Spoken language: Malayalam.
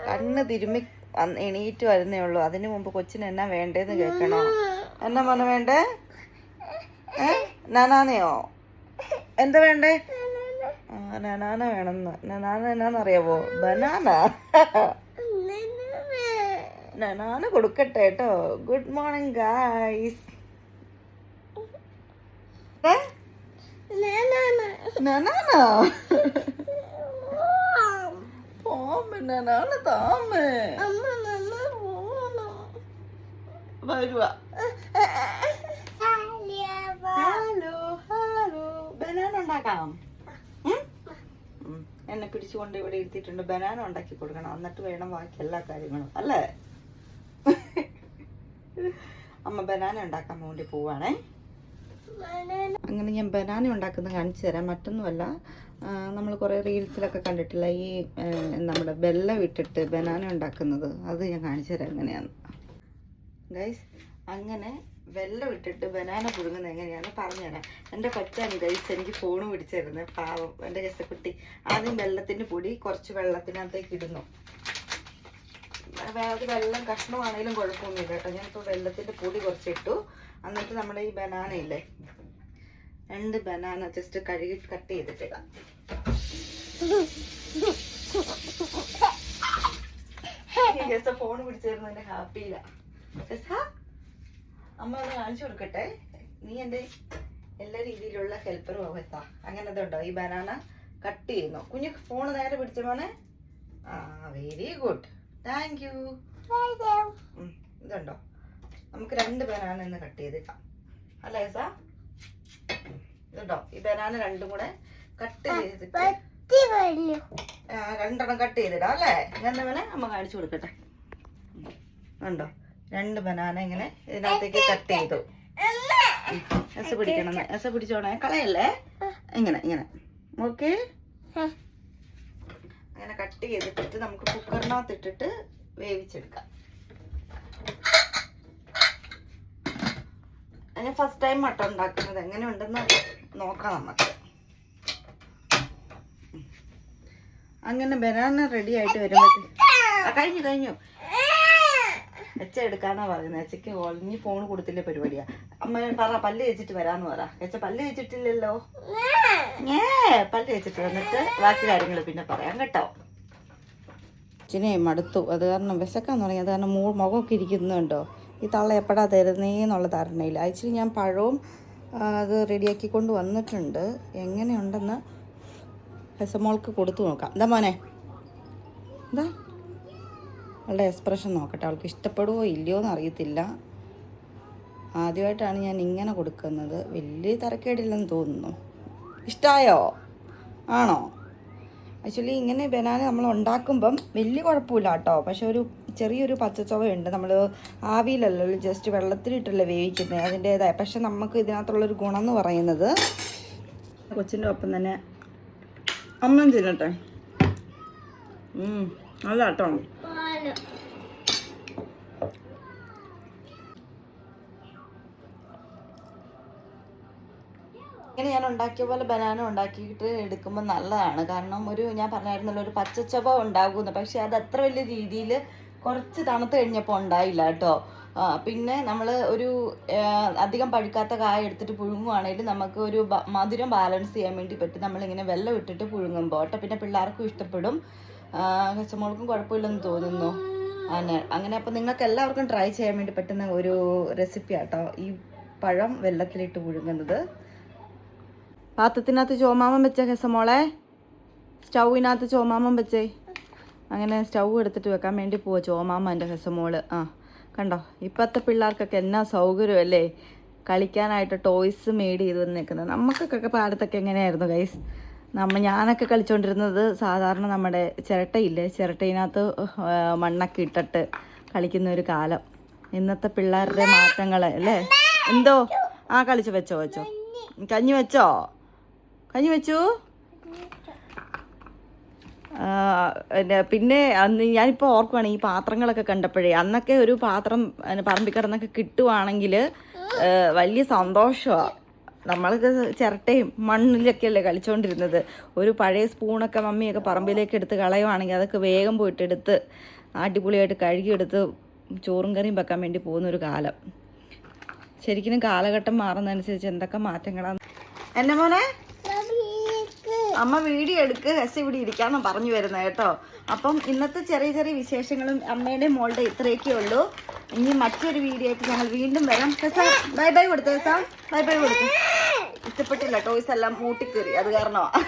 കണ്ണ് തിരുമ്മി എണീറ്റ് വരുന്നേ ഉള്ളൂ. അതിനു മുമ്പ് കൊച്ചിന് എന്നാ വേണ്ടേന്ന് കേൾക്കണോ? എന്നാ മോനെ വേണ്ടേ? നനാനയോ? എന്താ വേണ്ടേ? നനാന വേണമെന്ന്. നനാന എന്നാന്നറിയാവോ? ബനാന. നനാന കൊടുക്കട്ടെ കേട്ടോ. Good morning guys. നനാന നനാന താമേ വരുവാ. Hello hello. ബനാന ഉണ്ടാക്കാം. എന്നെ പിടിച്ചുകൊണ്ട് ഇവിടെ ഇരുത്തിയിട്ടുണ്ട്. ബനാന ഉണ്ടാക്കി കൊടുക്കണം, എന്നിട്ട് വേണം ബാക്കി എല്ലാ കാര്യങ്ങളും അല്ലേ. അമ്മ ബനാന ഉണ്ടാക്കാൻ വേണ്ടി പോവാണേ. അങ്ങനെ ഞാൻ ബനാന ഉണ്ടാക്കുന്നത് കാണിച്ചു തരാം. മറ്റൊന്നുമല്ല, നമ്മൾ കുറേ റീൽസിലൊക്കെ കണ്ടിട്ടില്ല ഈ നമ്മുടെ വെള്ളം ഇട്ടിട്ട് ബനാന ഉണ്ടാക്കുന്നത്. അത് ഞാൻ കാണിച്ചു തരാം എങ്ങനെയാണ് ഗൈസ്. അങ്ങനെ വെള്ളം ഇട്ടിട്ട് ബനാന പുഴുങ്ങുന്നത് എങ്ങനെയാണെന്ന് പറഞ്ഞുതരാം. എൻ്റെ കൊച്ചാണ് ഗൈസ് എനിക്ക് ഫോണ് പിടിച്ചിരുന്നത്. പാവം എൻ്റെ രസക്കുട്ടി. ആദ്യം വെള്ളത്തിൻ്റെ പൊടി കുറച്ച് വെള്ളത്തിനകത്തേക്ക് ഇടുന്നു. അത് വെള്ളം കഷ്ണമാണെങ്കിലും കുഴപ്പമൊന്നുമില്ല കേട്ടോ. ഞാനിപ്പോൾ വെള്ളത്തിൻ്റെ പൊടി കുറച്ചിട്ടു. എന്നിട്ട് നമ്മുടെ ഈ ബനാന ഇല്ലേ, 2 ബനാന ജസ്റ്റ് കഴുകി കട്ട് ചെയ്തിട്ടിടാം. ഫോൺ പിടിച്ചിരുന്നതിന്റെ ഹാപ്പിയില്ല. അമ്മ ഒന്ന് കാണിച്ചു കൊടുക്കട്ടെ. നീ എൻ്റെ എല്ലാ രീതിയിലുള്ള ഹെൽപ്പറും ആവത്താ. അങ്ങനത്തെ ഉണ്ടോ? ഈ ബനാന കട്ട് ചെയ്യുന്നു. കുഞ്ഞു ഫോൺ നേരെ പിടിച്ച മോനെ. Very good, thank you. ഇതുണ്ടോ? നമുക്ക് 2 ബനാന ഇന്ന് കട്ട് ചെയ്തിട്ടാം അല്ലേ സാ? ഇതുണ്ടോ? ഈ ബനാന 2 കൂടെ കട്ട് ചെയ്തിട്ട് 2 കട്ട് ചെയ്തിടാം അല്ലേ? ഞാൻ വേണേ അമ്മ കാണിച്ചു കൊടുക്കട്ടെ. ഉണ്ടോ? 2 ബനാന ഇങ്ങനെ ഇതിനകത്തേക്ക് കട്ട് ചെയ്തു. എസ പിടിക്കണം. എസ പിടിച്ചോണേ, കളയല്ലേ. ഇങ്ങനെ ഇങ്ങനെ ഓക്കെ. അങ്ങനെ കട്ട് ചെയ്തിട്ട് നമുക്ക് കുക്കറിനകത്ത് ഇട്ടിട്ട് വേവിച്ചെടുക്കാം. ഞാൻ ഫസ്റ്റ് ടൈം മട്ടൺ ഉണ്ടാക്കുന്നത്. എങ്ങനെ ഉണ്ടെന്ന് നോക്കാം നമുക്ക്. അങ്ങനെ ബനാന റെഡി ആയിട്ട് വരുമ്പോഴത്തേക്ക് കഴിഞ്ഞു എച്ച എടുക്കാന്നാ പറയുന്നത്. എച്ചയ്ക്ക് ഇനി ഫോൺ കൊടുത്തില്ലേ പരിപാടിയാ. അമ്മ പറ പല്ല് തേച്ചിട്ട് വരാന്ന് പറ. എച്ച പല്ല് തേച്ചിട്ടില്ലല്ലോ. പല്ല് തേച്ചിട്ട് വന്നിട്ട് ബാക്കി കാര്യങ്ങൾ പിന്നെ പറയാം കേട്ടോ. അച്ഛനെ മടുത്തു. അത് കാരണം വിശക്കാൻ തുടങ്ങി. അത് കാരണം മുഖമൊക്കെ ഇരിക്കുന്നുണ്ടോ. ഈ തള്ള എപ്പോഴാ തരുന്നേന്നുള്ള ധാരണയില്ല. ആക്ച്വലി ഞാൻ പഴവും അത് റെഡിയാക്കിക്കൊണ്ട് വന്നിട്ടുണ്ട്. എങ്ങനെയുണ്ടെന്ന് ഹെസമോൾക്ക് കൊടുത്തു നോക്കാം. എന്താ മോനെ? എന്താ അവളുടെ എക്സ്പ്രഷൻ നോക്കട്ടെ. അവൾക്ക് ഇഷ്ടപ്പെടുവോ ഇല്ലയോ എന്ന് അറിയത്തില്ല. ആദ്യമായിട്ടാണ് ഞാൻ ഇങ്ങനെ കൊടുക്കുന്നത്. വലിയ തരക്കേടില്ലെന്ന് തോന്നുന്നു. ഇഷ്ടമായോ? ആണോ? ആക്ച്വലി ഇങ്ങനെ ബനാന നമ്മൾ ഉണ്ടാക്കുമ്പം വലിയ കുഴപ്പമില്ല കേട്ടോ. പക്ഷെ ഒരു ചെറിയൊരു പച്ചച്ചുവയുണ്ട്. നമ്മൾ ആവിയിലല്ലോ, ജസ്റ്റ് വെള്ളത്തിലിട്ടല്ലേ വേവിക്കുന്നത്. അതിൻ്റേതായ പക്ഷെ നമുക്ക് ഇതിനകത്തുള്ളൊരു ഗുണം എന്ന് പറയുന്നത്, കൊച്ചിൻ്റെ ഒപ്പം തന്നെ അമ്മയും തിന്നട്ടെ. നല്ല കേട്ടോ. ഇങ്ങനെ ഞാൻ ഉണ്ടാക്കിയ പോലെ ബനാന ഉണ്ടാക്കിയിട്ട് എടുക്കുമ്പോൾ നല്ലതാണ്. കാരണം ഞാൻ പറഞ്ഞായിരുന്നല്ലോ ഒരു പച്ചച്ചൊവ ഉണ്ടാകുമെന്ന്. പക്ഷെ അത് അത്ര വലിയ രീതിയിൽ കുറച്ച് തണുത്ത് കഴിഞ്ഞപ്പോൾ ഉണ്ടായില്ല കേട്ടോ. പിന്നെ നമ്മൾ അധികം പഴുക്കാത്ത കായ എടുത്തിട്ട് പുഴുങ്ങുവാണെങ്കിൽ നമുക്ക് ഒരു മധുരം ബാലൻസ് ചെയ്യാൻ വേണ്ടി പറ്റും. നമ്മളിങ്ങനെ വെള്ളം ഇട്ടിട്ട് പുഴുങ്ങുമ്പോൾ കേട്ടോ. പിന്നെ പിള്ളേർക്കും ഇഷ്ടപ്പെടും. ഹെസമോൾക്കും കുഴപ്പമില്ലെന്ന് തോന്നുന്നു. അങ്ങനെ അപ്പോൾ നിങ്ങൾക്ക് എല്ലാവർക്കും ട്രൈ ചെയ്യാൻ വേണ്ടി പറ്റുന്ന ഒരു റെസിപ്പി ആട്ടോ ഈ പഴം വെള്ളത്തിലിട്ട് പുഴുങ്ങുന്നത്. പാത്രത്തിനകത്ത് ചോമാമൻ വെച്ച ഹെസമോളെ, സ്റ്റൗവിനകത്ത് ചോമാമൻ വെച്ചേ. അങ്ങനെ സ്റ്റൗ എടുത്തിട്ട് വെക്കാൻ വേണ്ടി പോവാ ചോമാമ എൻ്റെ ഹെസമോള്. കണ്ടോ, ഇപ്പോഴത്തെ പിള്ളേർക്കൊക്കെ എന്നാ സൗകര്യമല്ലേ കളിക്കാനായിട്ട് ടോയ്സ് മെയ്ഡ് ചെയ്ത് വന്നേക്കുന്നത്. നമുക്കൊക്കെ പാടത്തൊക്കെ എങ്ങനെയായിരുന്നു ഗൈസ്? ഞാനൊക്കെ കളിച്ചുകൊണ്ടിരുന്നത് സാധാരണ നമ്മുടെ ചിരട്ടയില്ലേ, ചിരട്ടയിനകത്ത് മണ്ണൊക്കെ ഇട്ടിട്ട് കളിക്കുന്ന ഒരു കാലം. ഇന്നത്തെ പിള്ളേരുടെ മാറ്റങ്ങൾ അല്ലേ. എന്തോ കളിച്ചു വെച്ചോ കഞ്ഞി വെച്ചോ? കഞ്ഞി വെച്ചു. പിന്നെ അന്ന് ഞാനിപ്പോൾ ഓർക്കുവാണ് ഈ പാത്രങ്ങളൊക്കെ കണ്ടപ്പോഴേ, അന്നൊക്കെ ഒരു പാത്രം പറമ്പിൽ കിടന്നൊക്കെ കിട്ടുവാണെങ്കിൽ വലിയ സന്തോഷമാണ്. നമ്മൾക്ക് ചിരട്ടയും മണ്ണിലൊക്കെയല്ലേ കളിച്ചുകൊണ്ടിരുന്നത്. ഒരു പഴയ സ്പൂണൊക്കെ മമ്മിയൊക്കെ പറമ്പിലേക്ക് എടുത്ത് കളയുവാണെങ്കിൽ അതൊക്കെ വേഗം പോയിട്ട് എടുത്ത് അടിപൊളിയായിട്ട് കഴുകിയെടുത്ത് ചോറും കറിയും വെക്കാൻ വേണ്ടി പോകുന്നൊരു കാലം. ശരിക്കും കാലഘട്ടം മാറുന്നതനുസരിച്ച് എന്തൊക്കെ മാറ്റങ്ങളാണ്. എന്നെ മോനെ അമ്മ വീഡിയോ എടുക്ക്, എസ് ഇവിടെ ഇരിക്കാന്ന് പറഞ്ഞു വരുന്നത് കേട്ടോ. അപ്പം ഇന്നത്തെ ചെറിയ ചെറിയ വിശേഷങ്ങളും അമ്മയുടെയും മോളുടെ ഇത്രയൊക്കെ ഉള്ളൂ. ഇനി മറ്റൊരു വീഡിയോ ആയിട്ട് ഞങ്ങൾ വീണ്ടും വരാം. ബൈ ബൈ കൊടുത്തു, ബൈ ബൈ കൊടുത്തു. ഇഷ്ടപ്പെട്ടില്ല, ടോയ്സ് എല്ലാം മൂട്ടിക്കേറി, അത് കാരണമാണ്.